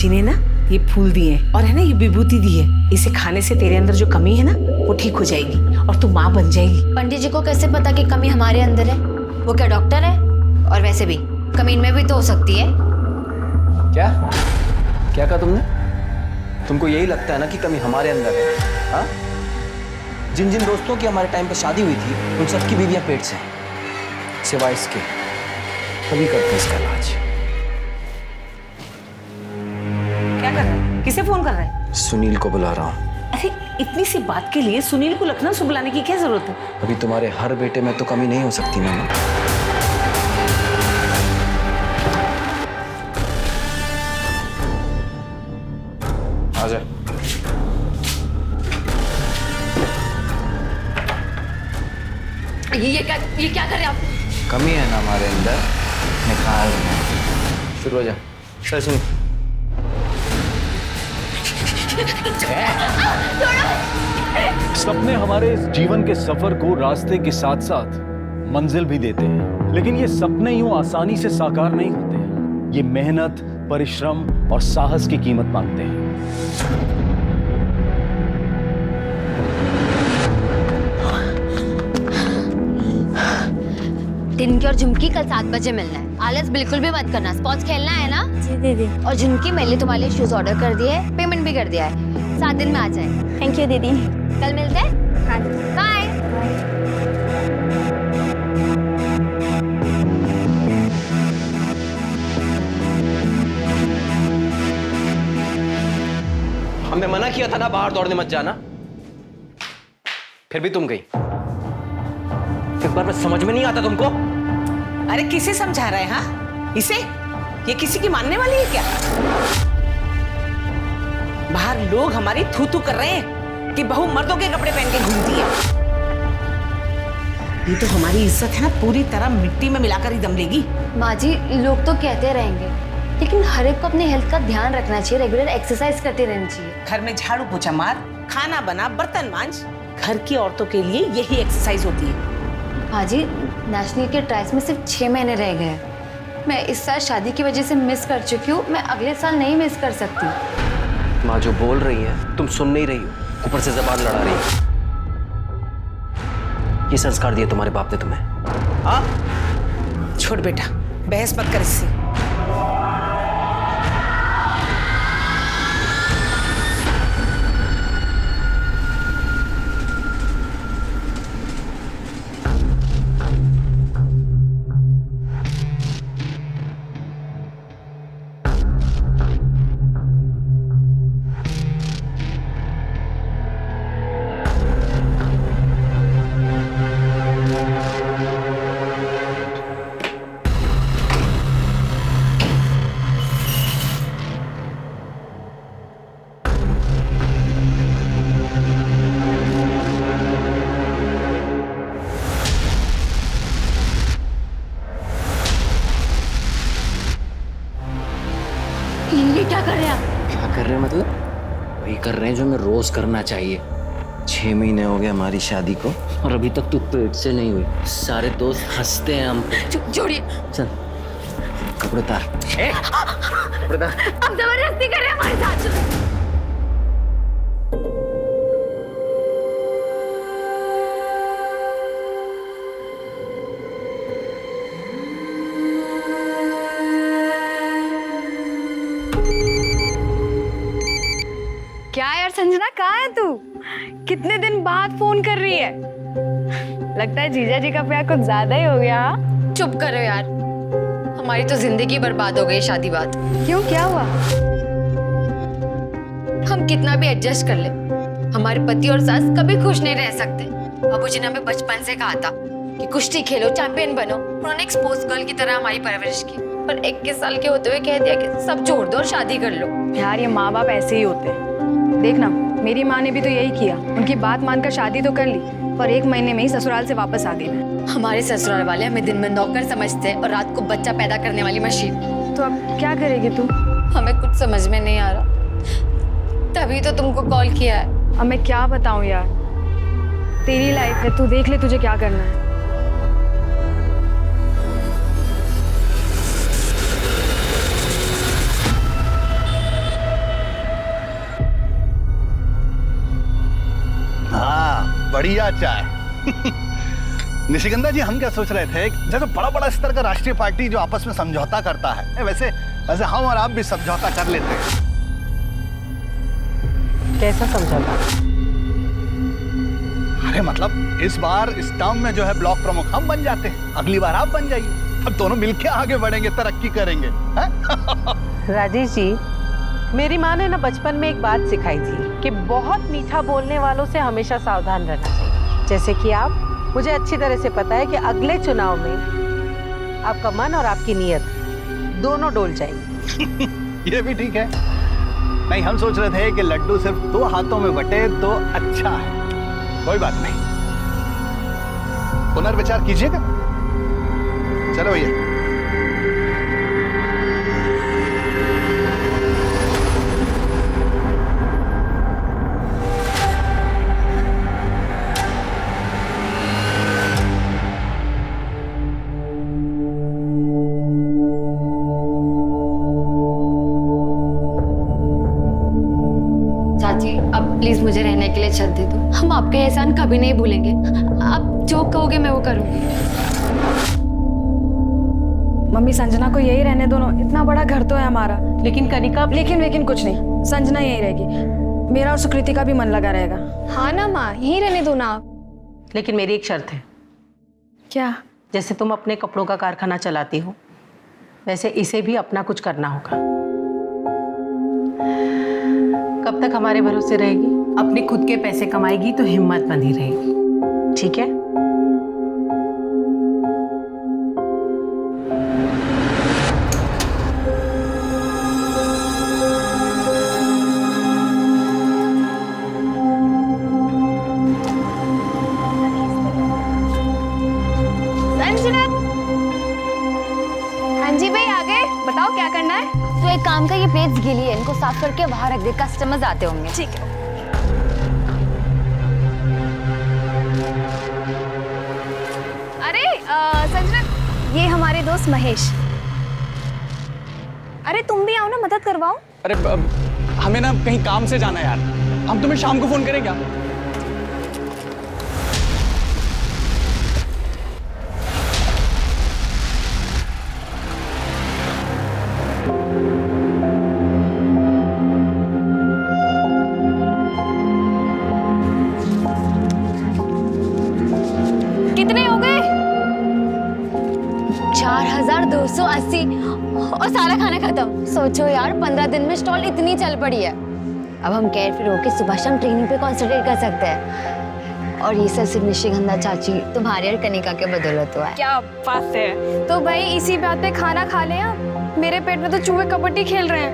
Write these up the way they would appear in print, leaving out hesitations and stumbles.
चाची ने ना ये फूल दिए हैं और है ना ये विभूति दी है। इसे खाने से तेरे अंदर जो कमी है ना वो ठीक हो जाएगी और तू माँ बन जाएगी। पंडित जी को कैसे पता कि कमी हमारे अंदर है? वो क्या डॉक्टर है? और वैसे भी कमी इनमें भी तो हो सकती है। क्या क्या कहा तुमने? तुमको यही लगता है ना कि कमी हमारे अंदर है? हाँ, जिन जिन दोस्तों की हमारे टाइम पे शादी हुई थी उन सबकी बीवियां पेट से हैं, सिवाय इसके। तभी करते हैं इसका इलाज। क्या कर रहा है? किसे फोन कर रहा है? सुनील को बुला रहा हूँ। अरे इतनी सी बात के लिए सुनील को लखनऊ से बुलाने की क्या जरूरत है? अभी तुम्हारे हर बेटे में तो कमी नहीं हो सकती मामा। आजा। ये क्या कर रहे हैं आप? कमी है ना हमारे अंदर, निकाल रहे हैं। शुरू हो जा। चल सुन। सपने हमारे इस जीवन के सफर को रास्ते के साथ साथ मंजिल भी देते हैं, लेकिन ये सपने यूं आसानी से साकार नहीं होते हैं। ये मेहनत, परिश्रम और साहस की कीमत मांगते हैं। टिनकी और झुमकी कल 7 बजे मिलना है। आलस बिल्कुल भी मत करना। स्पोर्ट्स खेलना है ना? जी दीदी। और झुमकी मैंने तुम्हारे लिए शूज ऑर्डर कर दिए हैं, पेमेंट भी कर दिया है। 7 दिन में आ जाए। थैंक यू दीदी। कल मिलते हैं। हाँ। बाय। हमने मना किया था ना बाहर दौड़ने मत जाना, फिर भी तुम गई। एक बार में समझ में नहीं आता तुमको? अरे किसे समझा रहा है? हाँ इसे? ये किसी की मानने वाली है क्या? बाहर लोग हमारी थू थू कर रहे हैं कि बहू मर्दों के कपड़े पहन के घूमती है। ये तो हमारी इज्जत है ना पूरी तरह मिट्टी में मिलाकर ही दम लेगी। माँ जी, लोग तो कहते रहेंगे, लेकिन हर एक को अपनी हेल्थ का ध्यान रखना चाहिए। रेगुलर एक्सरसाइज करती रहनी चाहिए। घर में झाड़ू पोछा मार, खाना बना, बर्तन मांज। घर की औरतों के लिए यही एक्सरसाइज होती है। हाँ जी, नेशनल के ट्रायल्स में सिर्फ 6 महीने रह गए हैं। मैं इस साल शादी की वजह से मिस कर चुकी हूँ। मैं अगले साल नहीं मिस कर सकती। माँ जो बोल रही है तुम सुन नहीं रही हो, ऊपर से जबान लड़ा रही हो। ये संस्कार दिए तुम्हारे बाप ने तुम्हें? हाँ? छोड़ बेटा, बहस मत कर इससे। ये क्या कर रहे हैं आप? क्या कर रहे हैं मतलब? वही कर रहे हैं जो मैं रोज करना चाहिए। 6 महीने हो गए हमारी शादी को और अभी तक तू पेट से नहीं हुई। सारे दोस्त हंसते हैं हम। छोड़िए। चल कपड़े उतार। कपड़े उतार। अब जबरदस्ती कर रहे हैं हमारे साथ। क्या यार संजना, कहाँ है तू? कितने दिन बाद फोन कर रही है? लगता है जीजा जी का प्यार कुछ ज्यादा ही हो गया। हाँ? चुप करो यार, हमारी तो जिंदगी बर्बाद हो गई शादी बाद। क्यों, क्या हुआ? हम कितना भी एडजस्ट कर ले, हमारे पति और सास कभी खुश नहीं रह सकते। बाबूजी ने हमें बचपन से कहा था कि कुश्ती खेलो, चैंपियन बनो। उन्होंने एक स्पोर्ट्स गर्ल की तरह हमारी परवरिश की, पर 21 साल के होते हुए कह दिया कि सब छोड़ दो और शादी कर लो। यार ये माँ बाप ऐसे ही होते हैं। देखना, मेरी माँ ने भी तो यही किया। उनकी बात मानकर शादी तो कर ली, पर 1 महीने में ही ससुराल से वापस आ गई मैं। हमारे ससुराल वाले हमें दिन में नौकर समझते हैं और रात को बच्चा पैदा करने वाली मशीन। तो अब क्या करेगी तू? हमें कुछ समझ में नहीं आ रहा, तभी तो तुमको कॉल किया है। अब मैं क्या बताऊं यार, तेरी लाइफ है, तू देख ले तुझे क्या करना है। बढ़िया चाय। निशिगंधा जी, हम क्या सोच रहे थे, जैसे बड़ा बड़ा स्तर का राष्ट्रीय पार्टी जो आपस में समझौता करता है, वैसे वैसे हम और आप भी समझौता कर लेते हैं। कैसा समझौता? अरे मतलब इस बार इस टर्म में जो है ब्लॉक प्रमुख हम बन जाते हैं, अगली बार आप बन जाइए, अब दोनों मिलके आगे बढ़ेंगे, तरक्की करेंगे। राजेश जी, मेरी माँ ने ना बचपन में एक बात सिखाई थी कि बहुत मीठा बोलने वालों से हमेशा सावधान रहना चाहिए। जैसे कि आप, मुझे अच्छी तरह से पता है कि अगले चुनाव में आपका मन और आपकी नीयत दोनों डोल जाएंगे। ये भी ठीक है। नहीं, हम सोच रहे थे कि लड्डू सिर्फ 2 हाथों में बटे तो अच्छा है। कोई बात नहीं, पुनर्विचार कीजिएगा। चलो भैया। चाची, अब प्लीज मुझे रहने के लिए छत दे दो। हम आपका एहसान कभी नहीं भूलेंगे। आप जो कहोगे मैं वो करूंगी। मम्मी, संजना को यही रहने दो ना, इतना बड़ा घर तो है हमारा। लेकिन कनिका, लेकिन कुछ नहीं, संजना यही रहेगी, मेरा और सुकृति का भी मन लगा रहेगा। हाँ ना माँ, यहीं रहने दो ना आप। लेकिन मेरी एक शर्त है। क्या? जैसे तुम अपने कपड़ों का कारखाना चलाती हो, वैसे इसे भी अपना कुछ करना होगा। कब तक हमारे भरोसे रहेगी? अपने खुद के पैसे कमाएगी तो हिम्मत बंधी रहेगी, ठीक है? संजना, हाँ जी भाई, आगे बताओ क्या करना है। तो एक काम का, ये प्लेट्स गीली है, इनको साफ करके बाहर रख दे, कस्टमर्स आते होंगे। ठीक है। अरे संजना, ये हमारे दोस्त महेश। अरे तुम भी आओ ना, मदद करवाओ। अरे हमें ना कहीं काम से जाना है यार, हम तुम्हें शाम को फोन करें क्या? कितने हो गए? 4280 और सारा खाना खत्म। सोचो यार, 15 दिन में स्टॉल इतनी चल पड़ी है। अब हम केयरफ्री होकर सुबह शाम ट्रेनिंग पे कॉन्सेंट्रेट कर सकते हैं। और ये सब सिर्फ निशिगंधा चाची, तुम्हारे और कनिका के बदौलत हुआ है। क्या बात है। तो भाई इसी बात पे खाना खा ले। मेरे पेट में तो चूहे कबड्डी खेल रहे हैं।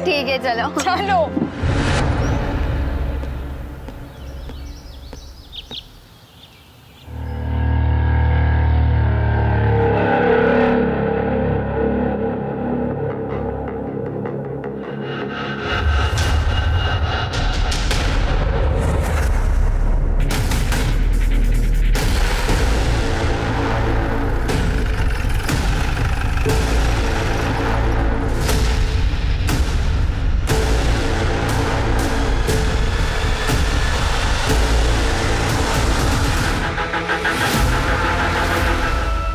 ठीक है, चलो चलो।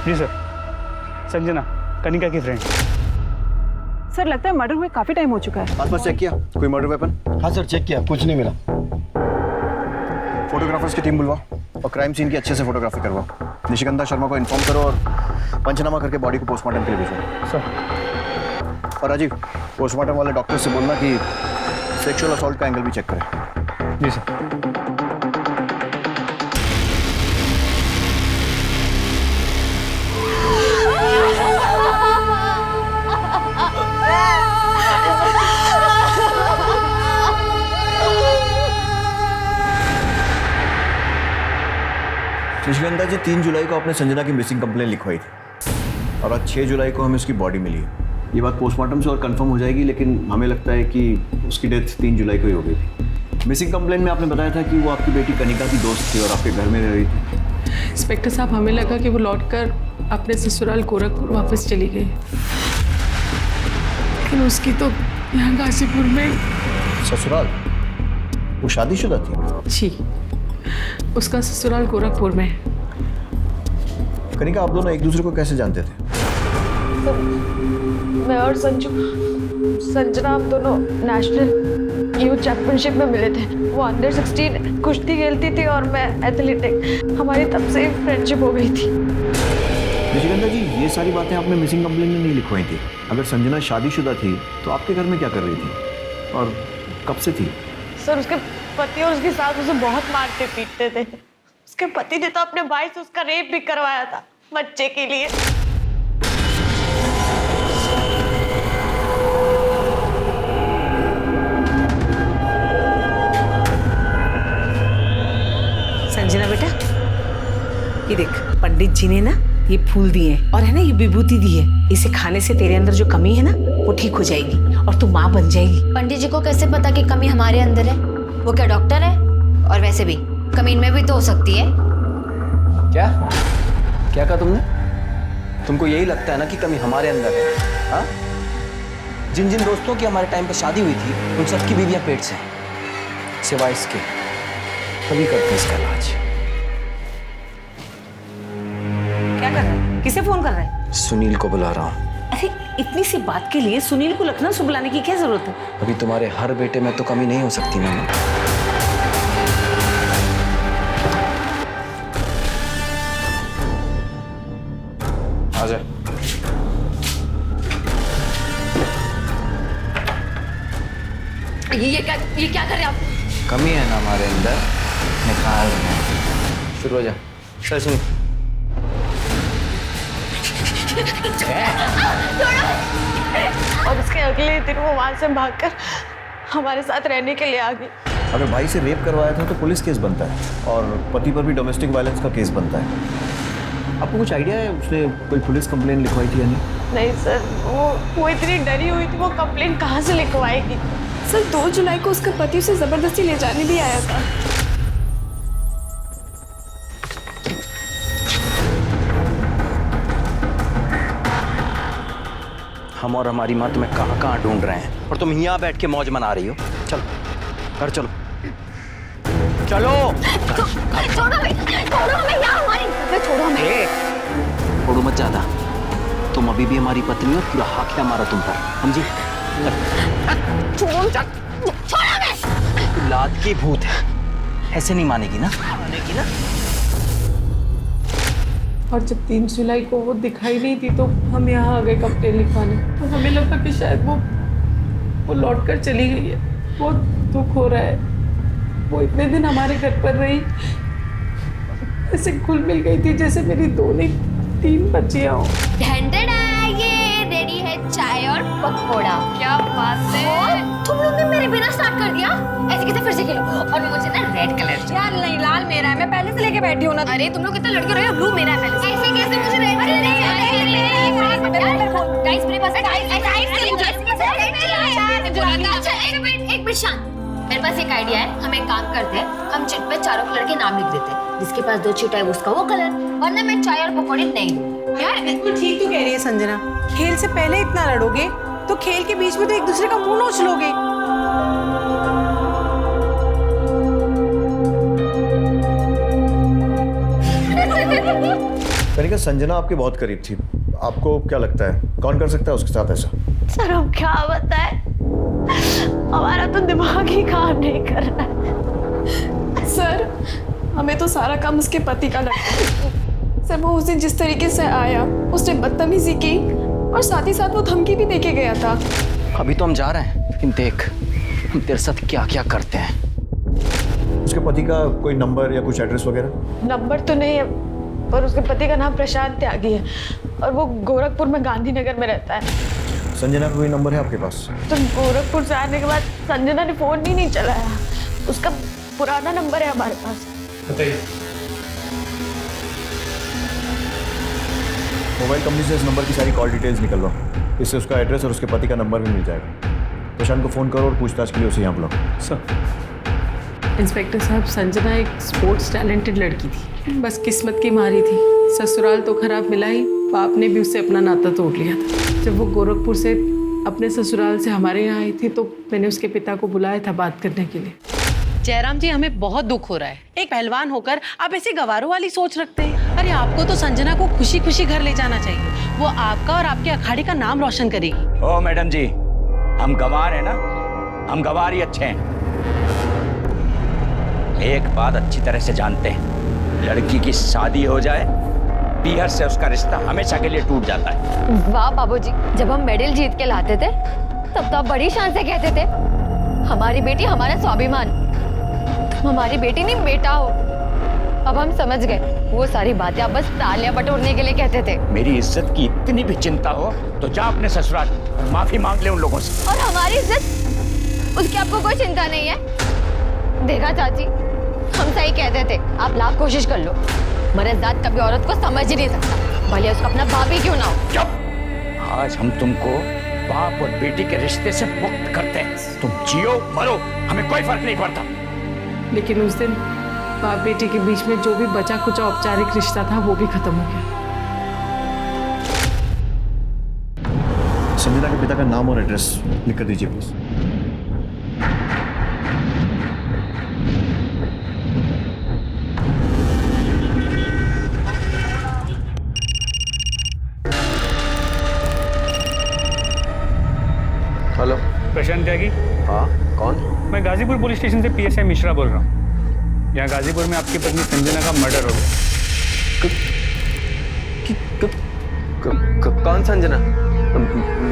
जी सर, संजना, कनिका की फ्रेंड। सर, लगता है मर्डर हुए काफी टाइम हो चुका है। आसपास चेक किया कोई मर्डर वेपन? हाँ सर, चेक किया, कुछ नहीं मिला। फोटोग्राफर्स की टीम बुलवाओ और क्राइम सीन की अच्छे से फोटोग्राफी करवाओ। निशिगंधा शर्मा को इन्फॉर्म करो और पंचनामा करके बॉडी को पोस्टमार्टम के लिए भेजो। सर। और राजीव, पोस्टमार्टम वाले डॉक्टर से बोलना कि सेक्सुअल असॉल्ट का एंगल भी चेक करें। जी सर। निशिगंधा जी 3 जुलाई को आपने संजना की मिसिंग कंप्लेन लिखवाई थी और आज 6 जुलाई को हमें उसकी बॉडी मिली है। ये बात पोस्टमार्टम से और कंफर्म हो जाएगी, लेकिन हमें लगता है कि उसकी डेथ 3 जुलाई को ही हो गई थी। मिसिंग कंप्लेन में आपने बताया था कि वो आपकी बेटी कनिका की दोस्त थी और आपके घर में रह रही थी। इंस्पेक्टर साहब, हमें लगा कि वो लौटकर अपने ससुराल गोरखपुर वापस चली गई, लेकिन उसकी तो यहाँ गाजीपुर में। ससुराल? वो शादीशुदा थी? जी, उसका ससुराल गोरखपुर में है। कनिका, आप दोनों एक दूसरे को कैसे जानते थे? मैं और संजना हम दोनों नेशनल यूथ चैंपियनशिप में मिले थे। वो अंडर 16 कुश्ती खेलती थी और मैं एथलेटिक। हमारी तब से फ्रेंडशिप हो गई थी। निशिगंधा जी, ये सारी बातें आपने मिसिंग कंप्लेंट में नहीं लिखवाई थी। अगर संजना शादीशुदा थी तो आपके घर में क्या कर रही थी और कब से थी? सर, उसके पति और उसकी सास उसे बहुत मारते पीटते थे। उसके पति ने तो अपने भाई से उसका रेप भी करवाया था बच्चे के लिए। संजना बेटा, ये देख, पंडित जी ने ना ये फूल दिए और है ना ये विभूति दी है। इसे खाने से तेरे अंदर जो कमी है ना वो ठीक हो जाएगी और तू माँ बन जाएगी। पंडित जी को कैसे पता कि कमी हमारे अंदर है? वो क्या डॉक्टर है? और वैसे भी कमी इनमें भी तो हो सकती है। क्या क्या कहा तुमने? तुमको यही लगता है ना कि कमी हमारे अंदर है? हाँ, जिन जिन दोस्तों की हमारे टाइम पे शादी हुई थी उन सबकी बीवियां पेट से हैं। सिवाय इसके कभी करते हैं इसका इलाज। क्या कर रहा है? किसे फोन कर रहा है? सुनील को बुला रहा हूँ। अरे इतनी सी बात के लिए सुनील को लखनऊ से बुलाने की क्या जरूरत है? अभी तुम्हारे हर बेटे में तो कमी नहीं हो सकती ना। आजा। ये क्या कर रहे हैं आप? कमी है ना हमारे अंदर, निकाल रहे हैं। शुरू हो जा। चल सुन। और उसके अगले दिन वो वहां से भागकर हमारे साथ रहने के लिए आ गई। अगर भाई से रेप करवाया था तो पुलिस केस बनता है और पति पर भी डोमेस्टिक वायलेंस का केस बनता है। आपको कुछ आइडिया है उसने कोई पुलिस कंप्लेंट लिखवाई थी या नहीं? नहीं सर, वो इतनी डरी हुई थी, वो कंप्लेंट कहाँ से लिखवाएगी? सर 2 जुलाई को उसका पति उसे जबरदस्ती ले जाने भी आया था। हम और हमारी माँ तुम्हें कहाँ कहाँ ढूंढ रहे हैं और तुम यहाँ बैठ के मौज मना रही हो। चलो घर चलो, चलो। छोड़ो हमें यार, हमारी छोड़ो हमें। छोड़ो मत ज्यादा, तुम अभी भी हमारी पत्नी हो, पूरा हक है हमारा तुम पर, समझी? छोड़ो हमें। लाद की भूत है, ऐसे नहीं मानेगी ना? मानेगी ना? और जब 3 जुलाई को वो दिखाई नहीं थी तो हम यहाँ आ गए कंप्लेन लिखवाने। तो हमें लगा कि शायद वो लौट कर चली गई है। बहुत दुख हो रहा है। वो इतने दिन हमारे घर पर रही, ऐसे घुल मिल गई थी जैसे मेरी 2 नहीं 3 बच्चियाँ हो। ये रेडी है चाय और पकौड़ा। क्या बात है, तुम लोग ने मेरे बिना स्टार्ट कर दिया। ऐसे कैसे फिर से खेलो? और मुझे ना रेड कलर यार नहीं, लाल मेरा है, मैं पहले से लेके बैठी हूँ ना। अरे तुम लोग कितने लड़के रहे हो, ब्लू मेरा है पहले से। ऐसे कैसे मुझे रेड गाइस मेरे पास एक मिनट शांत। मेरे पास एक आइडिया है, हम एक काम करते हैं, हम चिट पे चारों कलर के नाम लिख देते हैं। जिसके पास 2 चिट है उसका वो कलर, वरना मैं चाय और पकौड़े नहीं दूंगी। यार बिल्कुल ठीक तो कह रही है संजना। खेल से पहले इतना लड़ोगे तो खेल के बीच में तो एक दूसरे का मुंह नोच लोगे। कनिका, संजना आपके बहुत करीब थी। आपको क्या लगता है कौन कर सकता है उसके साथ ऐसा? सर हम क्या बताएं, हमारा तो दिमाग ही काम नहीं कर रहा है। सर हमें तो सारा काम उसके पति का लगता है। सर वो उस दिन जिस तरीके से आया, उसने बदतमीजी की और साथ ही साथ वो धमकी भी देके गया था। अभी तो हम जा रहे हैं, लेकिन देख हम तेरे साथ क्या क्या करते हैं। उसके पति का कोई नंबर या कुछ एड्रेस वगैरह? नंबर तो नहीं है, पर उसके पति का नाम प्रशांत त्यागी है और वो गोरखपुर में गांधीनगर में रहता है। संजना का कोई नंबर है आपके पास? तो गोरखपुर से आने के बाद संजना ने फोन भी नहीं चलाया। उसका पुराना नंबर है हमारे पास। मोबाइल कंपनी से इस नंबर की सारी कॉल डिटेल्स निकलवाओ, इससे उसका एड्रेस और उसके पति का नंबर भी मिल जाएगा। प्रशांत को फोन करो और पूछताछ के लिए उसे यहाँ बुलाओ। सर इंस्पेक्टर साहब, संजना एक स्पोर्ट्स टैलेंटेड लड़की थी, बस किस्मत की मारी थी। ससुराल तो खराब मिला ही, बाप ने भी उससे अपना नाता तोड़ लिया था। जब वो गोरखपुर से अपने ससुराल से हमारे यहाँ आई थी तो मैंने उसके पिता को बुलाया था बात करने के लिए। जयराम जी, हमें बहुत दुख हो रहा है। एक पहलवान होकर आप ऐसी गवारों वाली सोच रखते हैं। अरे आपको तो संजना को खुशी खुशी घर ले जाना चाहिए। वो आपका और आपके अखाड़े का नाम रोशन करेगी। ओ मैडम जी, हम गंवार हैं ना, हम गंवार ही अच्छे हैं। एक बात अच्छी तरह से जानते हैं, लड़की की शादी हो जाए पीहर से उसका रिश्ता हमेशा के लिए टूट जाता है। वाह बाबूजी, जब हम मेडल जीत के लाते थे तब तो आप बड़ी शान से कहते थे हमारी बेटी हमारा स्वाभिमान, तुम हमारी बेटी नहीं बेटा हो। अब हम समझ गए वो सारी बातें आप बस तालियां बटोरने के लिए कहते थे। मेरी इज्जत की इतनी भी चिंता हो तो जा अपने ससुराल और माफी मांग ले उन लोगों से। और हमारी इज्जत, उसकी आपको कोई चिंता नहीं है। देखा चाची, हम सही कहते थे, आप लाख कोशिश कर लो, मर्दात कभी औरत को समझ ही नहीं सकता, भले उसका अपना बाप ही क्यों ना हो। चुप! आज हम तुमको बाप और बेटी के रिश्ते से मुक्त करते हैं। तुम जियो मरो, हमें कोई फर्क नहीं पड़ता। लेकिन उस दिन बाप बेटी के बीच में जो भी बचा कुछ औपचारिक रिश्ता था वो भी खत्म हो गया। संजना के पिता का नाम और एड्रेस लिख कर दीजिए प्लीज। हेलो। प्रशांत त्यागी? हाँ, कौन? मैं गाजीपुर पुलिस स्टेशन से पीएसआई मिश्रा बोल रहा हूँ। यहाँ गाजीपुर में आपकी पत्नी संजना का मर्डर हो गया। कौन संजना?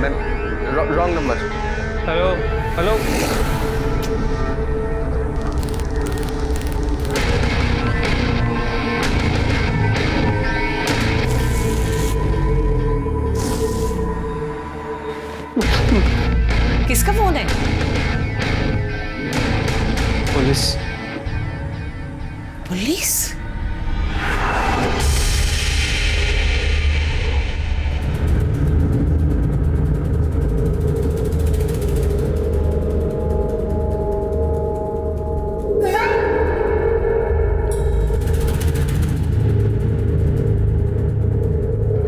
मैं रॉन्ग नंबर। हेलो हेलो, किसका फोन है? पुलिस। पुलिस?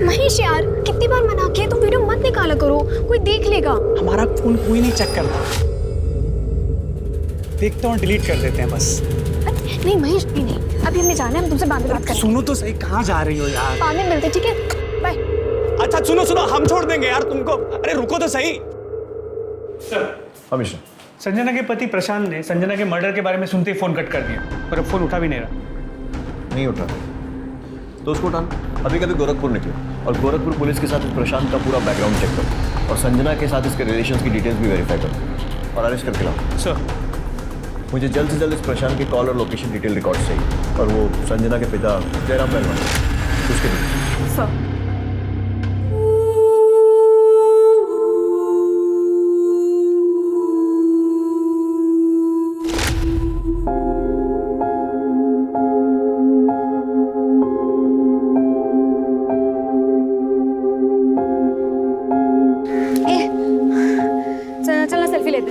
महेश यार, कितनी बार मना किया, तुम वीडियो मत निकाला करो, कोई देख लेगा। हमारा फोन कोई नहीं चेक करता, देखते हैं डिलीट कर देते हैं बस। नहीं महेश, नहीं अभी हमें जाना है, हम तुमसे बाद में बात करेंगे। सुनो तो सही, कहाँ जा रही हो यार? बाद में मिलते, ठीक है, बाय। अच्छा सुनो सुनो, हम छोड़ देंगे यार तुमको। अरे रुको तो सही। हमेशा संजना के पति प्रशांत ने संजना के मर्डर के बारे में सुनते ही फोन कट कर दिया और अब फोन उठा भी नहीं रहा। नहीं उठा तो उसको उठाना। अभी कभी गोरखपुर निकले और गोरखपुर पुलिस के साथ प्रशांत का पूरा बैकग्राउंड चेक करो और संजना के साथ इसके रिलेशंस की डिटेल्स भी वेरीफाई करो और अरेस्ट करके लाओ। सर, मुझे जल्द से जल्द इस प्रशांत की कॉल और लोकेशन डिटेल रिकॉर्ड चाहिए और वो संजना के पिता जयराम पहलवान उसके भी। सर चलना सेल्फी लेते।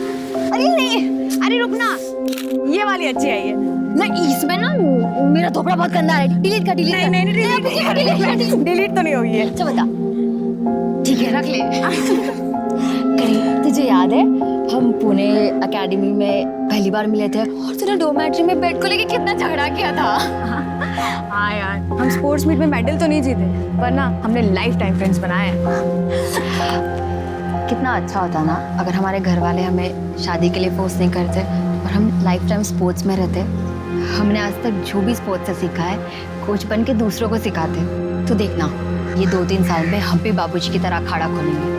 अरे नहीं, अरे रुकना, ये वाली अच्छी आई है। नहीं, इसमें ना मेरा थोपड़ा बहुत गंदा है, डिलीट कर। नहीं डिलीट तो नहीं होगी है। अच्छा बता, ठीक है रख ले। करीब तुझे याद है हम पुणे एकेडमी में पहली बार मिले थे और तूने डोमेट्री में बेड को लेके कितना झगड़ा किया था। हाँ यार, हम स्पोर्ट्स मीट में मेडल तो नहीं जीते पर ना हमने लाइफ टाइम फ्रेंड्स बनाए हैं। कितना अच्छा होता ना अगर हमारे घर वाले हमें शादी के लिए फोर्स नहीं करते और हम लाइफ टाइम स्पोर्ट्स में रहते। हमने आज तक जो भी स्पोर्ट्स से सीखा है कोच बन के दूसरों को सिखाते। तो देखना, ये 2-3 साल में हम भी बाबूजी की तरह अखाड़ा खोलेंगे।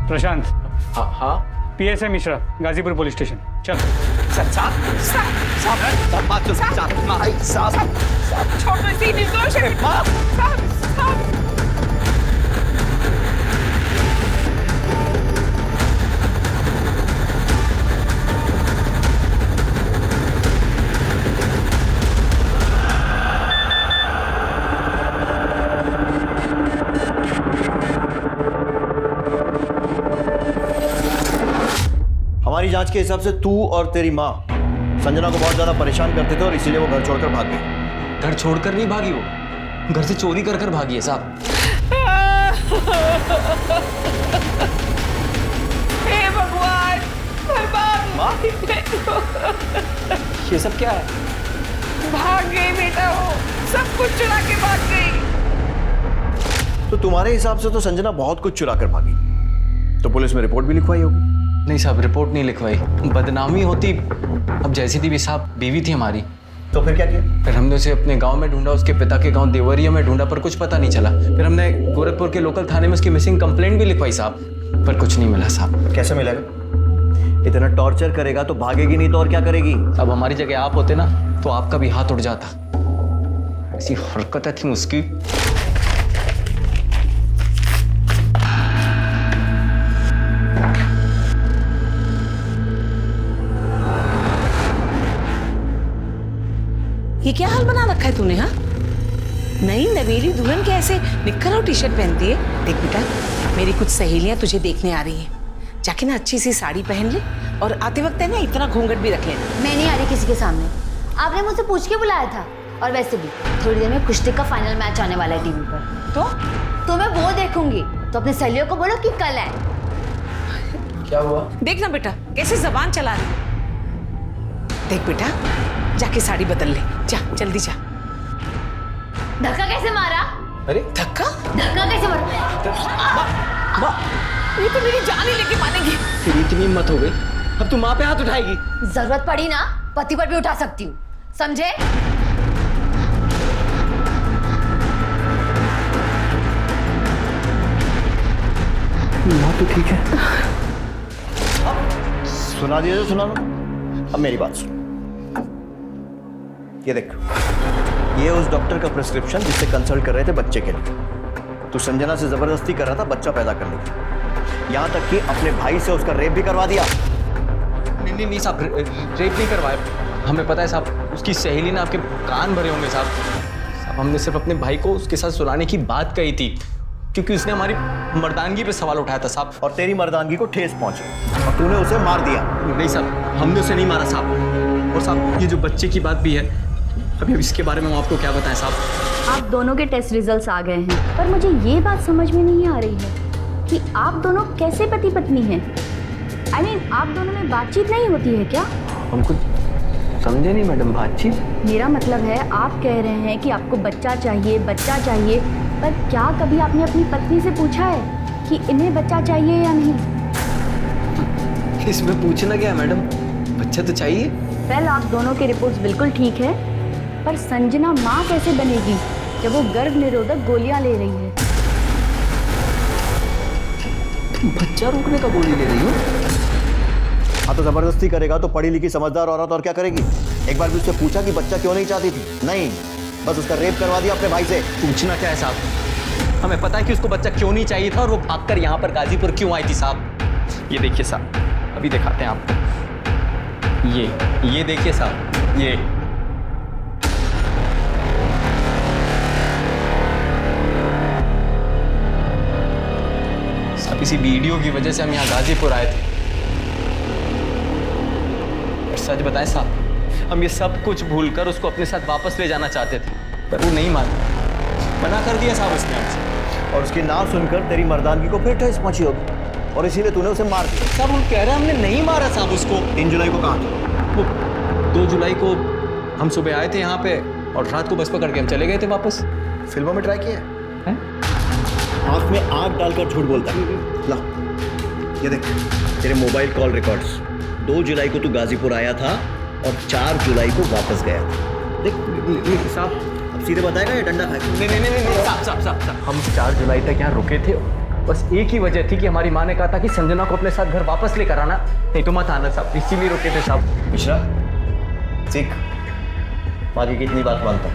प्रशांत। हाँ, PSI Mishra, Ghazipur police station. चल। जांच के हिसाब से तू और तेरी माँ संजना को बहुत ज्यादा परेशान करते थे और इसीलिए वो घर छोड़कर भाग गई। घर छोड़कर नहीं भागी, वो घर से चोरी कर कर भागी है साहब। हे भगवान, बर्बाद ये सब क्या है? भाग गई बेटा, वो सब कुछ चुरा के भाग गई। तो तुम्हारे हिसाब से तो संजना बहुत कुछ चुरा कर भागी, तो पुलिस में रिपोर्ट भी लिखवाई होगी? नहीं साहब, रिपोर्ट नहीं लिखवाई, बदनामी होती। अब जैसी थी भी साहब, बीवी थी हमारी। तो फिर क्या किया? फिर हमने उसे अपने गांव में ढूंढा, उसके पिता के गांव देवरिया में ढूंढा, पर कुछ पता नहीं चला। फिर हमने गोरखपुर के लोकल थाने में उसकी मिसिंग कंप्लेंट भी लिखवाई साहब, पर कुछ नहीं मिला साहब। कैसे मिलेगा? इतना टॉर्चर करेगा तो भागेगी नहीं तो और क्या करेगी? अब हमारी जगह आप होते ना तो आपका भी हाथ उठ जाता। ऐसी हरकतें थी उसकी। ये क्या हाल बना रखा है तूने? हाँ, नई नवेली दुल्हन के ऐसे निक्कर और टी शर्ट पहनती है। देख बेटा, मेरी कुछ सहेलियां तुझे देखने आ रही हैं, जाके ना अच्छी सी साड़ी पहन ले और आते वक्त है ना इतना घूंघट भी रख लेना। मैं नहीं आ रही किसी के सामने, आपने मुझसे पूछ के बुलाया था। और वैसे भी थोड़ी देर में कुश्ती का फाइनल मैच आने वाला है टीवी पर, तो मैं वो देखूंगी। तो अपने सहेलियों को बोलो कि कल आए। क्या हुआ? देख ना बेटा कैसे जबान चला रही। देख बेटा, जाके साड़ी बदल ले, जा जल्दी जा। धक्का कैसे मारा? अरे धक्का? धक्का कैसे मारा? ये तो मेरी जान ही लेके मानेगी। तेरी इतनी हिम्मत हो गई, अब तू माँ पे हाथ उठाएगी? जरूरत पड़ी ना पति पर भी उठा सकती हूँ, समझे? माँ तो ठीक है। सुना दिया तो सुना लो। अब मेरी बात सुन, ये देख, ये उस डॉक्टर का प्रिस्क्रिप्शन जिससे कंसल्ट कर रहे थे बच्चे के लिए। तू संजना से जबरदस्ती कर रहा था बच्चा पैदा करने की, यहाँ तक कि अपने भाई से उसका रेप भी करवा दिया। नहीं साहब, रेप नहीं करवाया। हमें पता है साहब, उसकी सहेली ने आपके कान भरे होंगे साहब। हमने सिर्फ अपने भाई को उसके साथ सुलाने की बात कही थी, क्योंकि उसने हमारी मर्दानगी पे सवाल उठाया था साहब। और तेरी मर्दानगी को ठेस पहुंची और तूने उसे मार दिया। नहीं साहब, हमने उसे नहीं मारा साहब। और साहब, ये जो बच्चे की बात भी है, अभी इसके बारे में आपको क्या बताएं साहब? आप दोनों के टेस्ट रिजल्ट्स आ गए हैं, पर मुझे ये बात समझ में नहीं आ रही है कि आप दोनों कैसे पति पत्नी हैं। I mean, आप दोनों में बातचीत नहीं होती है क्या? हम कुछ समझे नहीं मैडम, बातचीत? मेरा मतलब है, आप कह रहे हैं कि आपको बच्चा चाहिए, पर क्या कभी आपने अपनी पत्नी से पूछा है कि इन्हें बच्चा चाहिए या नहीं? इसमें पूछना क्या है मैडम, बच्चा तो चाहिए। वेल, आप दोनों की रिपोर्ट्स बिल्कुल ठीक है, पर संजना माँ कैसे बनेगी जब वो गर्भ निरोधक गोलियां ले रही है? बच्चा रोकने का गोली ले रही हो? हाँ, तो जबरदस्ती करेगा तो पढ़ी लिखी समझदार औरत और क्या करेगी? एक बार भी उससे पूछा कि बच्चा क्यों नहीं चाहती थी? नहीं, बस उसका रेप करवा दिया अपने भाई से। पूछना क्या है साहब, हमें पता है कि उसको बच्चा क्यों नहीं चाहिए था और वो भागकर यहाँ पर गाजीपुर क्यों आई थी साहब। ये देखिए साहब, अभी दिखाते हैं आपको। ये देखिए साहब, ये साहब, इसी वीडियो की वजह से हम यहाँ गाजीपुर आए थे। और सच बताएं साहब, हम ये सब कुछ भूलकर उसको अपने साथ वापस ले जाना चाहते थे, पर वो नहीं माना, मना कर दिया साहब उसने हमसे। और उसकी ना सुनकर तेरी मर्दानगी को फिर ठेस पहुंची होगी और इसीलिए तूने उसे मार दिया। साहब, हम कह रहे हैं हमने नहीं मारा साहब उसको। 3 जुलाई को कहाँ था? वो 2 जुलाई को हम सुबह आए थे यहाँ पे और रात को बस पकड़ के हम चले गए थे वापस। फिल्मों में ट्राई किया है? आँख में आग डालकर झूठ बोलता है। ला, ये देख, तेरे मोबाइल कॉल रिकॉर्ड्स। 2 जुलाई को तू गाजीपुर आया था और 4 जुलाई को वापस गया था। देख साहब, अब सीधे बताएगा या डंडा खाएगा? नहीं साहब, हम 4 जुलाई तक यहाँ रुके थे, बस एक ही वजह थी कि हमारी माँ ने कहा था कि संजना को अपने साथ घर वापस लेकर आना, नहीं तो मत आना साहब, इसीलिए रुके थे साहब। मिश्रा, सीख, माँ की कितनी बात मानता है?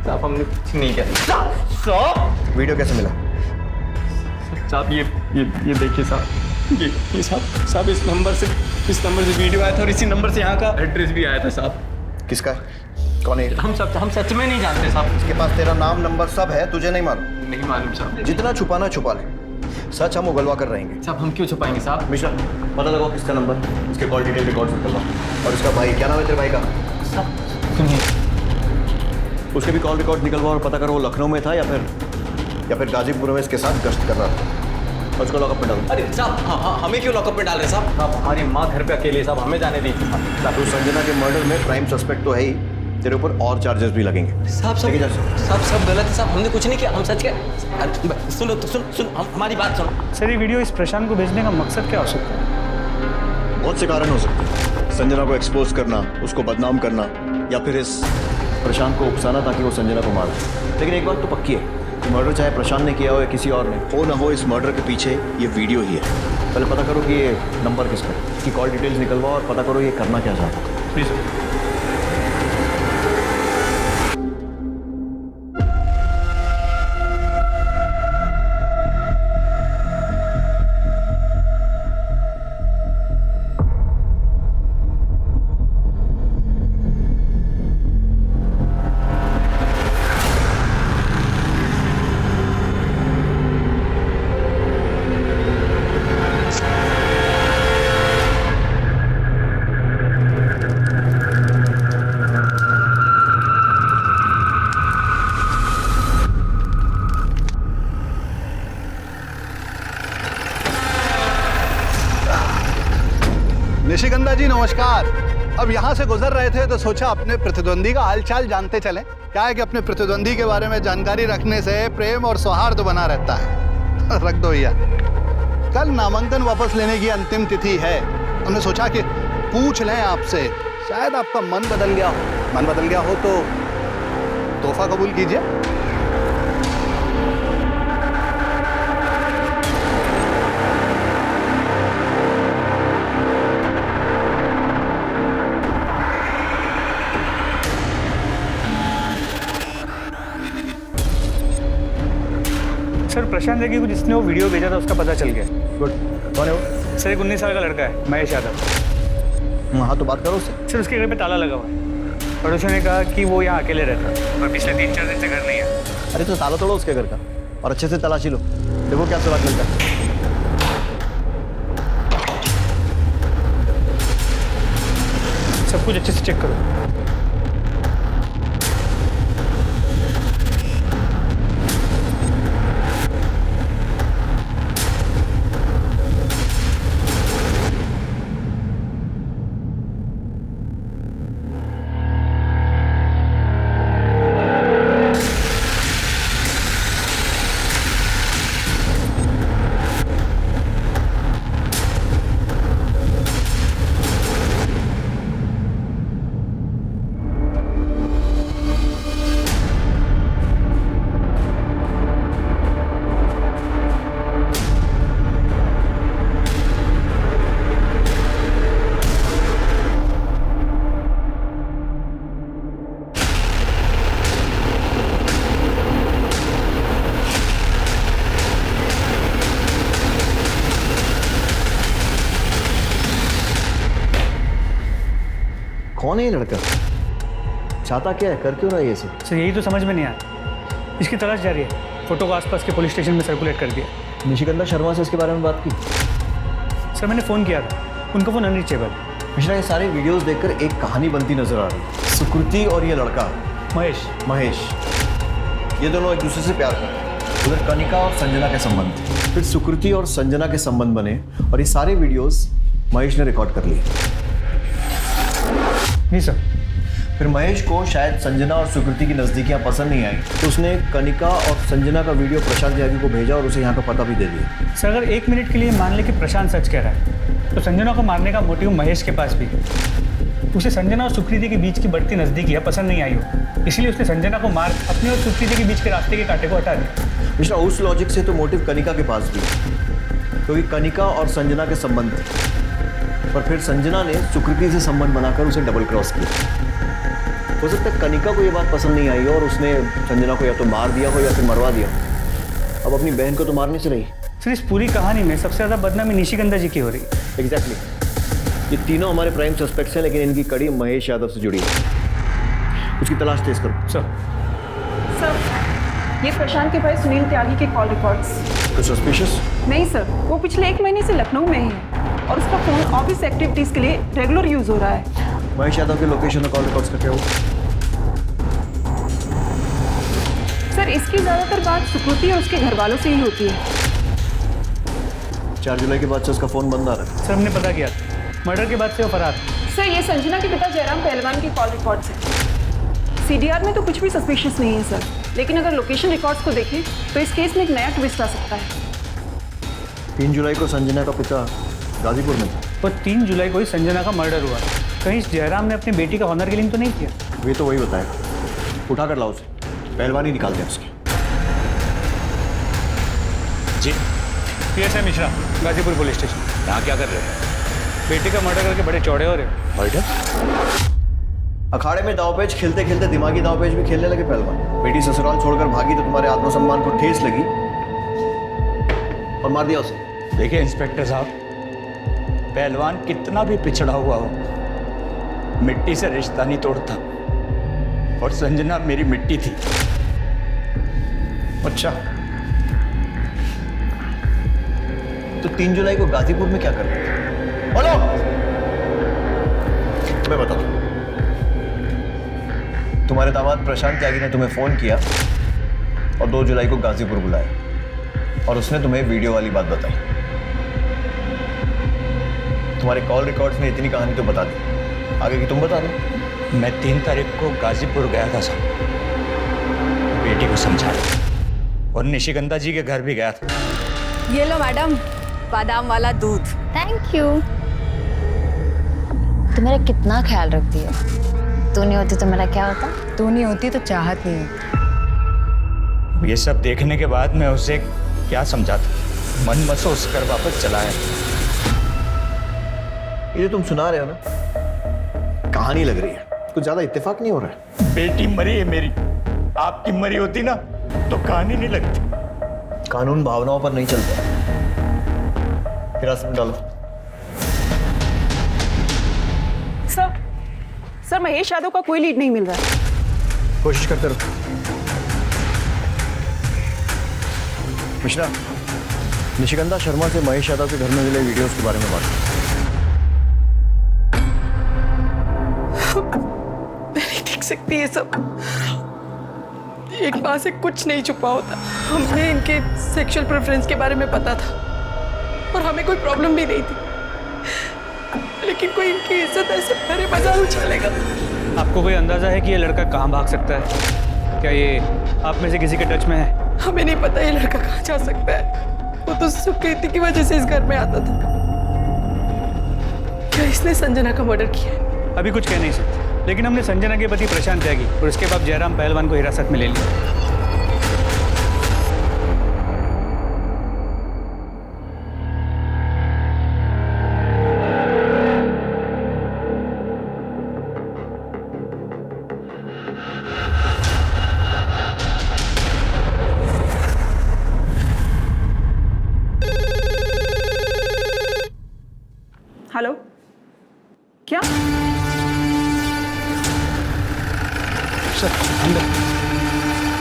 साहब, हमने कुछ नहीं किया साहब। वीडियो कैसे मिला? साहब, ये देखिए साहब, ये साहब इस नंबर से वीडियो आया था और इसी नंबर से यहाँ का एड्रेस भी आया था साहब। किसका? कौन है? हम सच में नहीं जानते साहब। उसके पास तेरा नाम नंबर सब है, तुझे नहीं मालूम? नहीं मालूम साहब। जितना छुपाना छुपा ले, सच हम उगलवा कर रहेंगे। साहब हम क्यों छुपाएंगे साहब? मिश्रा, पता लगाओ किसका नंबर, इसके कॉल डिटेल रिकॉर्ड निकलवाओ। और इसका भाई, क्या नाम है तेरे भाई का? साहब सुनिए, उसके भी कॉल रिकॉर्ड निकलवाओ और पता करो वो लखनऊ में था या फिर गाजीपुर में इसके साथ गश्त कर रहा था। और उसको लॉकअप में डालो। अरे साहब हमें क्यों लॉकअप में डाल रहे हैं साहब? साहब हमारी माँ घर पे अकेले, साहब हमें जाने दीजिए साहब। तो संजना के मर्डर में प्राइम सस्पेक्ट तो है ही, तेरे ऊपर और चार्जेस भी लगेंगे। साहब सब गलत है साहब, हमने कुछ नहीं किया, हम सच के सुनो तो सुन हमारी बात सुनो। सर ये वीडियो इस प्रशांत को भेजने का मकसद क्या हो सकता है? बहुत से कारण हो सकते हैं। संजना को एक्सपोज करना, उसको बदनाम करना, या फिर इस प्रशांत को उकसाना ताकि वो संजना को मार दे। लेकिन एक बात तो पक्की है, मर्डर चाहे प्रशांत ने किया हो या किसी और ने, हो ना हो इस मर्डर के पीछे ये वीडियो ही है। पहले पता करो कि ये नंबर किसका है, इसकी कॉल डिटेल्स निकलवाओ और पता करो ये करना क्या चाहता है। प्लीज। निशिगंधा जी नमस्कार। अब यहाँ से गुजर रहे थे तो सोचा अपने प्रतिद्वंदी का हालचाल जानते चलें। क्या है कि अपने प्रतिद्वंदी के बारे में जानकारी रखने से प्रेम और सौहार्द बना रहता है। रख दो भैया। कल नामांकन वापस लेने की अंतिम तिथि है। हमने सोचा कि पूछ लें आपसे, शायद आपका मन बदल गया हो। मन बदल गया हो तो तोहफा कबूल कीजिए। सर प्रशांत की कुछ जिसने वो वीडियो भेजा था उसका पता चल गया। गुड। कौन है वो? सर एक 19 साल का लड़का है, महेश यादव। हाँ तो बात करो उससे। सर उसके घर पे ताला लगा हुआ है। पड़ोसियों ने कहा कि वो यहाँ अकेले रहता है और पिछले 3-4 दिन से घर नहीं है। अरे तो ताला तोड़ो उसके घर का और अच्छे से तलाशी लो, देखो क्या सुराग मिलता है। सब कुछ अच्छे से चेक करो। कौन है ये लड़का? चाहता क्या है, कर क्यों रहा है ये सब? सर यही तो समझ में नहीं आया। इसकी तलाश जारी है। फोटो को आसपास के पुलिस स्टेशन में सर्कुलेट कर दिया। निशिगंधा शर्मा से इसके बारे में बात की? सर मैंने फ़ोन किया था, उनका फ़ोन अनरीचेबल। मिश्रा ये सारे वीडियोस देखकर एक कहानी बनती नजर आ रही है। सुकृति और ये लड़का महेश, ये दोनों एक दूसरे से प्यार करते हैं। उधर कनिका और संजना के संबंध, फिर सुकृति और संजना के संबंध बने और ये सारे वीडियोस महेश ने रिकॉर्ड कर लिए। नहीं सर। फिर महेश को शायद संजना और सुकृति की नज़दीकियाँ पसंद नहीं आई तो उसने कनिका और संजना का वीडियो प्रशांत त्यागी को भेजा और उसे यहाँ का पता भी दे दिया। सर अगर 1 मिनट के लिए मान ले कि प्रशांत सच कह रहा है तो संजना को मारने का मोटिव महेश के पास भी है। उसे संजना और सुकृति के बीच की बढ़ती नज़दीकियाँ पसंद नहीं आई हो, इसलिए उसने संजना को मार अपने और सुकृति के बीच के रास्ते के कांटे को हटा दिया। मिश्रा उस लॉजिक से तो मोटिव कनिका के पास भी है, क्योंकि कनिका और संजना के संबंध थे पर फिर संजना ने सुकृति से संबंध बनाकर उसे डबल क्रॉस किया। हो सकता है कनिका को ये बात पसंद नहीं आई और उसने संजना को या तो मार दिया हो या फिर मरवा दिया। अब अपनी बहन को तो मारने से रही। सर इस पूरी कहानी में सबसे ज़्यादा बदनामी निशिगंधा जी की हो रही है। एग्जैक्टली। ये तीनों हमारे प्राइम सस्पेक्ट्स हैं लेकिन इनकी कड़ी महेश यादव से जुड़ी है। उसकी तलाश तेज करो। सर ये प्रशांत के भाई सुनील त्यागी के कॉल रिकॉर्ड्स। कुछ सस्पिशियस? नहीं सर, वो पिछले 1 महीने से लखनऊ में ही है और उसका फोन ऑफिस एक्टिविटीज के लिए रेगुलर यूज हो रहा है। महेश यादव के लोकेशन और कॉल रिकॉर्ड्स का क्या हुआ? सर, इसकी ज्यादातर बात सुकृति और उसके घर वालों से ही होती है। 4 जुलाई के बाद से उसका फोन बंद आ रहा है। सर हमने पता किया, मर्डर के बाद से वो फरार। सर, ये संजना के पिता जयराम पहलवान के कॉल रिकॉर्ड्स हैं। सीडीआर में तो कुछ भी सस्पिशियस नहीं है सर, लेकिन अगर लोकेशन रिकॉर्ड्स को देखें तो इस केस में एक नया ट्विस्ट आ सकता है। 3 जुलाई को संजना का पिता गाजीपुर में था। और 3 जुलाई को ही संजना का मर्डर हुआ। कहीं जयराम ने अपनी बेटी का ऑनर किलिंग तो नहीं किया? वे तो वही बताया। उठा कर लाओ उसे, पहलवानी निकालते हैं उसकी। जी PSI Mishra, Ghazipur police station. यहाँ क्या कर रहे हो? बेटी का मर्डर करके बड़े चौड़े हो रहे हो। मर्डर? अखाड़े में दांवपेच खेलते खेलते दिमागी दांवपेच भी खेलने लगे पहलवान। बेटी ससुराल छोड़कर भागी तो तुम्हारे आत्मसम्मान को ठेस लगी और मार दिया उसे। देखिए इंस्पेक्टर साहब, पहलवान कितना भी पिछड़ा हुआ हो, मिट्टी से रिश्ता नहीं तोड़ता। और संजना मेरी मिट्टी थी। अच्छा, तो 3 जुलाई को गाजीपुर में क्या कर रहे थे? बोलो, मैं बताता हूं। तुम्हारे दामाद प्रशांत त्यागी ने तुम्हें फोन किया और 2 जुलाई को गाजीपुर बुलाया और उसने तुम्हें वीडियो वाली बात बताई। तुम्हारे कॉल रिकॉर्ड्स में इतनी कहानी तो बता दी, आगे की तुम बता दो। मैं 3 तारीख को गाजीपुर गया था साहब, बेटी को समझाने, और निशिगंधा जी के घर भी गया था। ये लो मैडम, बादाम वाला दूध। Thank you. तू मेरा कितना ख्याल रखती है। तू नहीं होती तो मेरा क्या होता? तू नहीं होती तो चाहत नहीं होती। ये सब देखने के बाद मैं उसे क्या समझाता, मन महसूस कर वापस चला है। ये जो तुम सुना रहे हो ना, कहानी लग रही है, कुछ ज्यादा इत्तेफाक नहीं हो रहा है। बेटी मरी है मेरी, आपकी मरी होती ना तो कहानी नहीं लगती। कानून भावनाओं पर नहीं चलता। हिरासत में डालो। सर, महेश यादव का कोई लीड नहीं मिल रहा है। कोशिश करते रहो। मिश्रा, निशिगंधा शर्मा से महेश यादव के घर में मिले वीडियोस के बारे में बात करो। मैं नहीं देख सकती ये सब। एक माँ से कुछ नहीं छुपा होता। हमें इनके सेक्सुअल प्रेफरेंस के बारे में पता था और हमें कोई प्रॉब्लम भी नहीं थी, लेकिन कोई इनकी इज्जत ऐसे मेरे मजाक उछालेगा। आपको कोई अंदाजा है कि ये लड़का कहाँ भाग सकता है? क्या ये आप में से किसी के टच में है? हमें नहीं पता ये लड़का कहाँ जा सकता है। वो तो सुकृति की वजह से इस घर में आता था। क्या इसने संजना का मर्डर किया है? अभी कुछ कह नहीं सकते, लेकिन हमने संजना के पति प्रशांत त्यागी और उसके बाद जयराम पहलवान को हिरासत में ले लिया। हेलो, क्या? सर अंदर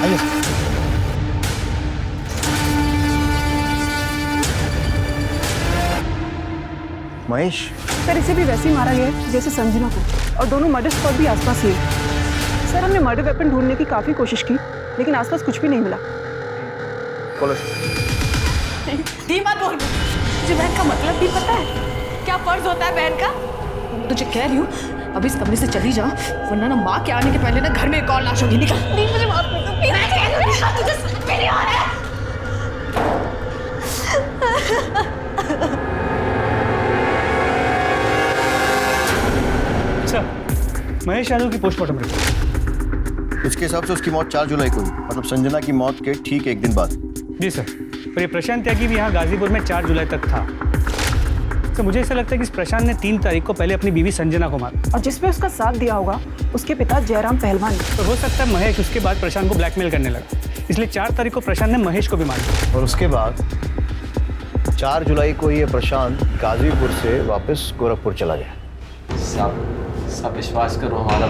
आइए। महेश, सर, इसे भी वैसे ही मारा गया है जैसे संजना को, और दोनों मर्डर स्पॉट भी आसपास ही है। सर, हमने मर्डर वेपन ढूंढने की काफी कोशिश की, लेकिन आसपास कुछ भी नहीं मिला। दी मत बोल, तुझे बहन का मतलब भी पता है? क्या फर्ज होता है बहन का? तुझे कह रही हूँ अब इस कमरे से चली जा, वरना ना माँ के आने के पहले ना घर में एक और लाश होगी। निकल। नहीं, मुझे माफ कर दो। तुझे समझ में नहीं आ रहा है। सर, महेश यादव की पोस्टमार्टम रिपोर्ट। इसके हिसाब से उसकी मौत 4 जुलाई को हुई, मतलब संजना की मौत के ठीक 1 दिन बाद। जी सर, और ये प्रशांत त्यागी भी यहाँ गाजीपुर में 4 जुलाई तक था। तो मुझे ऐसा लगता है कि इस प्रशांत ने 3 तारीख को पहले अपनी बीवी संजना को मारा, और जिसपे उसका साथ दिया होगा उसके पिता जयराम पहलवान। तो हो सकता है महेश उसके बाद प्रशांत को ब्लैकमेल करने लगा, इसलिए 4 तारीख को प्रशांत ने महेश को भी मार दिया। और उसके बाद 4 जुलाई को ये प्रशांत गाजीपुर से वापस गोरखपुर चला गया। साहब विश्वास करो हमारा,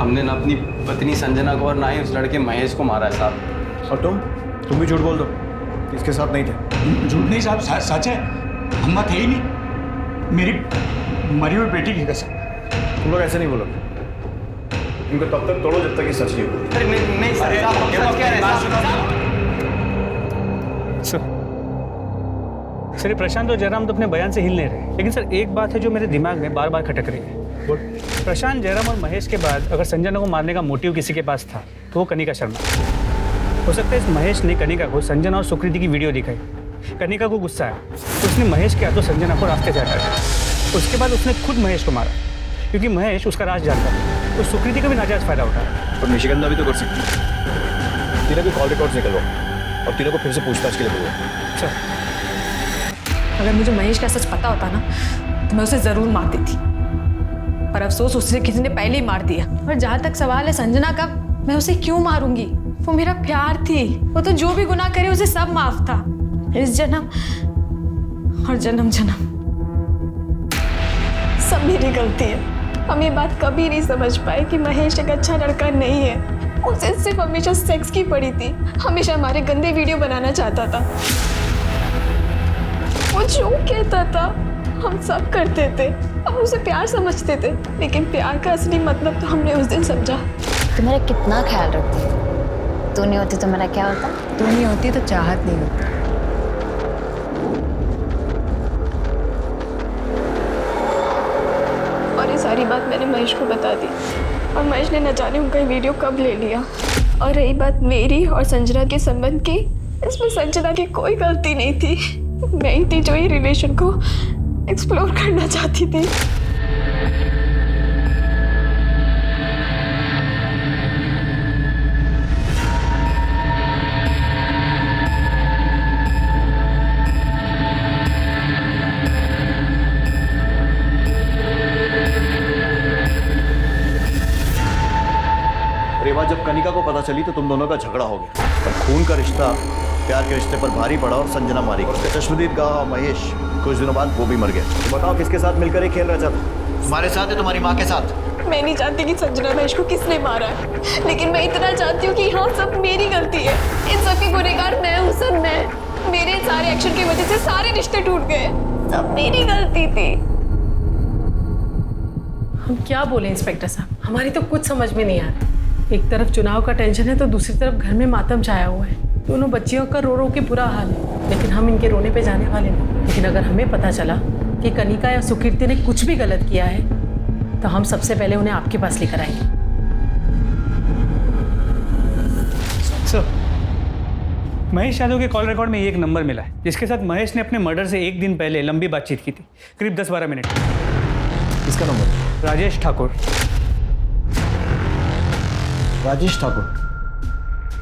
हमने ना अपनी पत्नी संजना को और ना ही उस लड़के महेश को मारा है साहब। और तुम भी झूठ बोल दो, इसके साथ नहीं थे। झूठ नहीं साहब, सच है, हम थे ही नहीं। मेरी मरी हुई बेटी की कसम। तुम लोग ऐसे नहीं बोलोगे, इनको तब तक तोड़ो जब तक ये सच नहीं बोलते। अरे नहीं सर, हम समझ कह रहे हैं सर, ये प्रशांत और जयराम तो अपने बयान से हिल नहीं रहे, लेकिन सर एक बात है जो मेरे दिमाग में बार बार खटक रही है। प्रशांत, जयराम और महेश के बाद अगर संजना को मारने का मोटिव किसी के पास था तो वो कनिका शर्मा। हो सकता है इस महेश ने कनिका को संजना और सुकृति की वीडियो दिखाई, कनिका को गुस्सा आया तो उसने महेश के हाथों संजना को रास्ते से हटाया। उसके बाद उसने खुद महेश को मारा क्योंकि महेश उसका राज जानता था, तो सुकृति का भी नाजायज फायदा उठाया। और निशिगंधा भी तो कर सकती है। तीनों की कॉल रिकॉर्ड्स निकलवाओ और तीनों को फिर से पूछताछ के लिए बुलाओ। सर, अगर मुझे महेश का सच पता होता ना तो मैं उसे जरूर मारती थी, पर अफसोस उसे किसी ने पहले ही मार दिया। और जहाँ तक सवाल है संजना का, मैं उसे क्यों मारूंगी? वो मेरा प्यार थी, वो तो जो भी गुनाह करे उसे सब माफ था, इस जन्म और जन्म जन्म सब मेरी गलती है। हम ये बात कभी नहीं समझ पाए कि महेश एक अच्छा लड़का नहीं है। उसे सिर्फ हमेशा सेक्स की पड़ी थी, हमेशा हमारे गंदे वीडियो बनाना चाहता था। वो जो कहता था हम सब करते थे, हम उसे प्यार समझते थे, लेकिन प्यार का असली मतलब तो हमने उस दिन समझा। तू मेरा कितना ख्याल रखती है। तू नहीं होती तो मेरा क्या होता? तू नहीं होती तो चाहत नहीं होती। और ये सारी बात मैंने महेश को बता दी और महेश ने न जाने उनका वीडियो कब ले लिया। और रही बात मेरी और संजना के संबंध की, इसमें संजना की कोई गलती नहीं थी। मैं ही थी जो ये रिलेशन को एक्सप्लोर करना चाहती थी। और ये बात जब कनिका को पता चली तो तुम दोनों का झगड़ा हो गया, पर खून का रिश्ता प्यार के रिश्ते पर भारी पड़ा और संजना मारी गई। उसके चश्मदीद गवाह महेश कुछ दिनों बाद वो भी मर गया। तो बताओ किसके साथ मिलकर ये खेल रहा था? तुम्हारे साथ है, तुम्हारी माँ के साथ? मैं नहीं जानती कि संजना महेश को किसने मारा है, लेकिन मैं इतना जानती हूँ कि हाँ सब मेरी गलती है। इन सब की गुनहगार मैं हूँ सर, मैं। मेरे सारे एक्शन की वजह से सारे रिश्ते टूट गए, सब मेरी गलती थी। हम क्या बोले इंस्पेक्टर साहब, हमारी तो कुछ समझ में नहीं आ रहा। एक तरफ चुनाव का टेंशन है तो दूसरी तरफ घर में मातम छाया हुआ है। दोनों बच्चियों का रो रो के बुरा हाल है, लेकिन हम इनके रोने पे जाने वाले नहीं। लेकिन अगर हमें पता चला कि कनिका या सुकीर्ति ने कुछ भी गलत किया है तो हम सबसे पहले उन्हें आपके पास लेकर आएंगे। सर, महेश यादव के कॉल रिकॉर्ड में एक नंबर मिला है जिसके साथ महेश ने अपने मर्डर से एक दिन पहले लंबी बातचीत की थी, करीब 10-12 मिनट। किसका नंबर? राजेश ठाकुर। राजेश ठाकुर,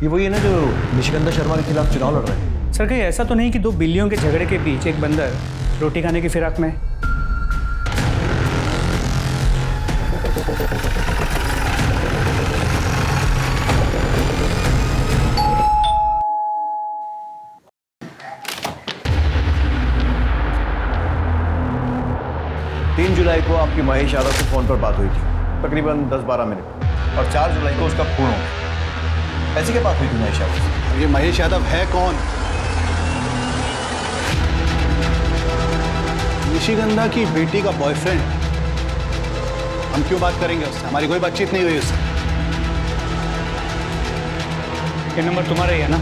ये वही है ना जो निशिगंधा शर्मा के खिलाफ चुनाव लड़ रहे हैं? सर, कहीं ऐसा तो नहीं कि दो बिल्लियों के झगड़े के बीच एक बंदर रोटी खाने की फिराक में? तीन जुलाई को आपकी महेश यादव से फोन पर बात हुई थी, तकरीबन 10-12 मिनट, और 4 जुलाई को उसका खून हो गया। ऐसी क्या बात हुई थी महेश यादव से? ये महेश यादव है कौन? निशिगंधा की बेटी का बॉयफ्रेंड। हम क्यों बात करेंगे उससे? हमारी कोई बातचीत नहीं हुई उससे। ये नंबर तुम्हारा ही है ना?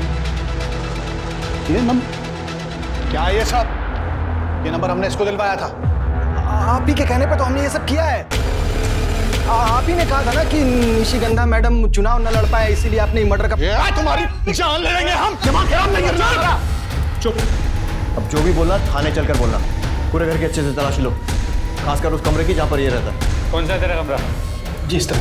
ये नंबर क्या है? ये सब ये नंबर हमने इसको दिलवाया था। आप ही के कहने पर तो हमने ये सब किया है। आप ही ने कहा था ना कि निशिगंधा मैडम चुनाव न लड़ पाए, इसीलिए आपने मर्डर का। तुम्हारी जान ले लेंगे हम। दिमाग खराब नहीं करना। चुप। अब जो भी बोलना थाने चलकर बोलना। पूरे घर की अच्छे से तलाशी लो, खासकर उस कमरे की जहाँ पर ये रहता है। कौन सा तेरा कमरा? जी इस तरह।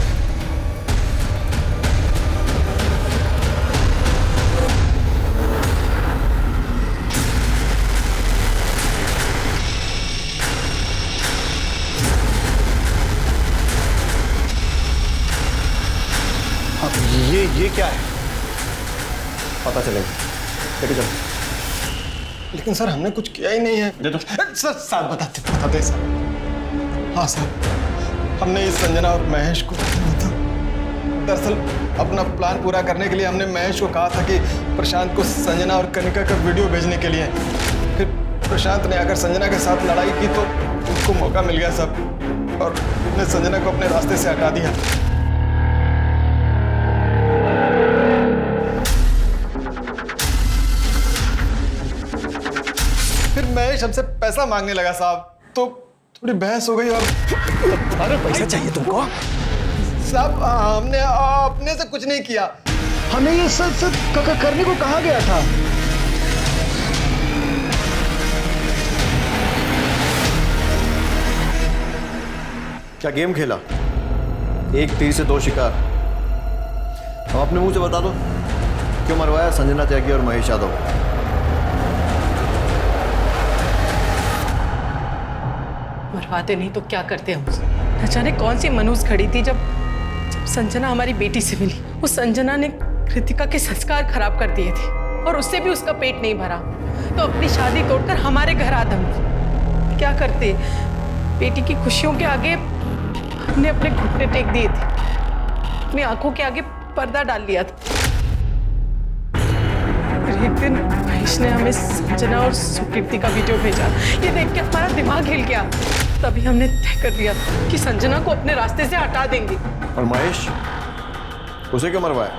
ये क्या है? पता चलेगा। लेके चलो। लेकिन सर हमने कुछ किया ही नहीं है। दे दो। सर बताते सर। हाँ सर, हमने इस संजना और महेश को दरअसल अपना प्लान पूरा करने के लिए हमने महेश को कहा था कि प्रशांत को संजना और कनिका का वीडियो भेजने के लिए। फिर प्रशांत ने अगर संजना के साथ लड़ाई की तो उसको मौका मिल गया सब, और उसने संजना को अपने रास्ते से हटा दिया। फिर महेश हमसे पैसा मांगने लगा साहब, तो थोड़ी बहस हो गई। और अरे पैसा चाहिए तुमको? साहब हमने अपने से कुछ नहीं किया। हमें ये सब करने को कहा गया था। क्या गेम खेला? एक तीर से दो शिकार। अब अपने मुंह से बता दो क्यों मरवाया संजना त्यागी और महेश यादव? मरवाते नहीं तो क्या करते हम उसे? न जाने कौन सी मनूस खड़ी थी जब संजना हमारी बेटी से मिली। उस संजना ने कृतिका के संस्कार खराब कर दिए थे और उससे भी उसका पेट नहीं भरा, तो अपनी शादी तोड़कर हमारे घर आ धमकी। क्या करते? बेटी की खुशियों के आगे हमने अपने घुटने टेक दिए थे, अपनी आंखों के आगे पर्दा डाल लिया था। फिर एक दिन महेश ने हमें संजना और सुकीर्ति का वीडियो भेजा। ये देख के हमारा दिमाग हिल गया। तभी हमने तय कर लिया कि संजना को अपने रास्ते से हटा देंगे। और महेश, उसे क्यों मरवाया?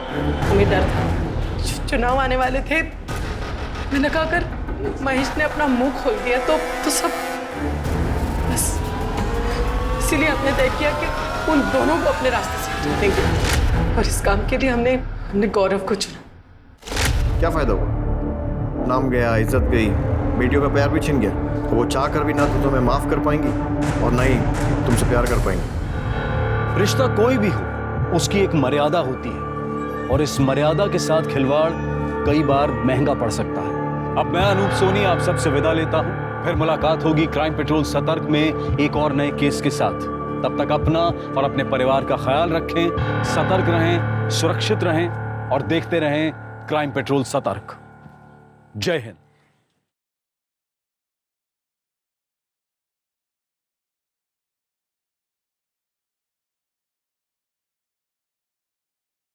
हमें डर था, चुनाव आने वाले थे। मैंने कहा अगर महेश ने अपना मुंह खोल दिया तो सब बस, इसीलिए हमने तय किया कि उन दोनों को अपने रास्ते से हटा देंगे। और इस काम के लिए हमने गौरव को चुना। क्या फायदा हुआ? नाम गया, इज्जत गई, बेटियों का प्यार भी छिन गया। तो वो चाह कर भी ना तो तुम्हें माफ कर पाएंगी और ना ही तुमसे प्यार कर पाएंगी। रिश्ता कोई भी हो, उसकी एक मर्यादा होती है और इस मर्यादा के साथ खिलवाड़ कई बार महंगा पड़ सकता है। अब मैं अनूप सोनी आप सबसे विदा लेता हूं। फिर मुलाकात होगी क्राइम पेट्रोल सतर्क में एक और नए केस के साथ। तब तक अपना और अपने परिवार का ख्याल रखें, सतर्क रहें, सुरक्षित रहें और देखते रहें क्राइम पेट्रोल सतर्क। जय हिंद।